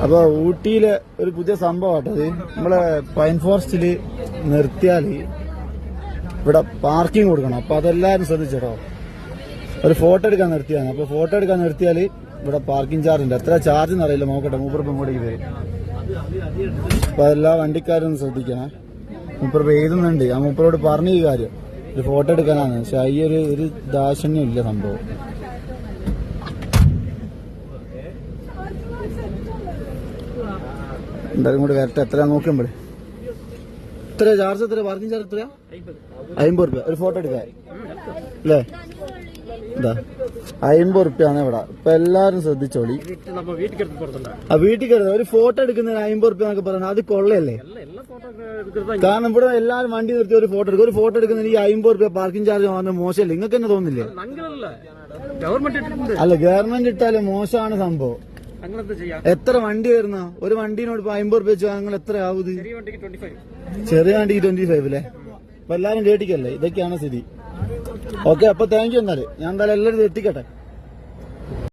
അപ്പൊ ഊട്ടിയിലെ ഒരു പുതിയ സംഭവമാട്ടത് നമ്മളെ പൈൻ ഫോറസ്റ്റില് നിർത്തിയാല് ഇവിടെ പാർക്കിംഗ് കൊടുക്കണം. അപ്പൊ അതെല്ലാരും ശ്രദ്ധിച്ചോ. ഒരു ഫോട്ടോ എടുക്കാൻ നിർത്തിയാണ്. അപ്പൊ ഫോട്ടോ എടുക്കാൻ നിർത്തിയാല് ഇവിടെ പാർക്കിംഗ് ചാർജ് ഉണ്ട്. എത്ര ചാർജ് എന്നറിയില്ല, നോക്കട്ടെ. മൂപ്പർ ഇങ്ങോട്ടേക്ക് വരും. അപ്പൊ എല്ലാ വണ്ടിക്കാരും ശ്രദ്ധിക്കണം. മൂപ്പർ എഴുതുന്നുണ്ട്. ആ മൂപ്പരോട് പറഞ്ഞ ഈ കാര്യം ഒരു ഫോട്ടോ എടുക്കാനാണ്. പക്ഷെ ഈ ഒരു ദാശന്യം ഇല്ല സംഭവം. എന്തായാലും കൂടെ വരട്ടെ. എത്ര നോക്കുമ്പോഴേ എത്ര ചാർജ്, എത്ര പാർക്കിംഗ് ചാർജ് എത്രയാ? 50 റുപ്യ ഒരു ഫോട്ടോ എടുക്കാൻ അല്ലേ? എന്താ 50 റുപ്യാണ് ഇവിടെ. ഇപ്പൊ എല്ലാരും ശ്രദ്ധിച്ചോളി. ആ വീട്ടിൽ കയറുന്നത് ഒരു ഫോട്ടോ എടുക്കുന്നതിന് 50 റുപ്യ എന്നൊക്കെ പറയുന്നത് അത് കൊള്ളയല്ലേ? കാരണം ഇവിടെ എല്ലാരും വണ്ടി നിർത്തി ഒരു ഫോട്ടോ എടുക്കും. ഒരു ഫോട്ടോ എടുക്കുന്നതിന് ഈ 50 റുപ്യ പാർക്കിംഗ് ചാർജ് വാങ്ങുന്നത് മോശമല്ലേ? നിങ്ങൾക്ക് തന്നെ തോന്നില്ലേ? അല്ല, ഗവൺമെന്റ് ഇട്ടാലും മോശമാണ് സംഭവം. എത്ര വണ്ടി വരുന്ന ഒരു വണ്ടീനോട് ഇപ്പൊ 50 റുപ്യ വെച്ച് നിങ്ങൾ എത്ര ആവുത്? ചെറിയ വണ്ടിക്ക് 25 അല്ലേ? അപ്പൊ എല്ലാരും കേട്ടിക്കല്ലേ? ഇതൊക്കെയാണ് സ്ഥിതി. ഓക്കെ, അപ്പൊ താങ്ക് യു. എന്നാല് ഞാൻ എന്തായാലും എല്ലാവരും എത്തിക്കട്ടെ.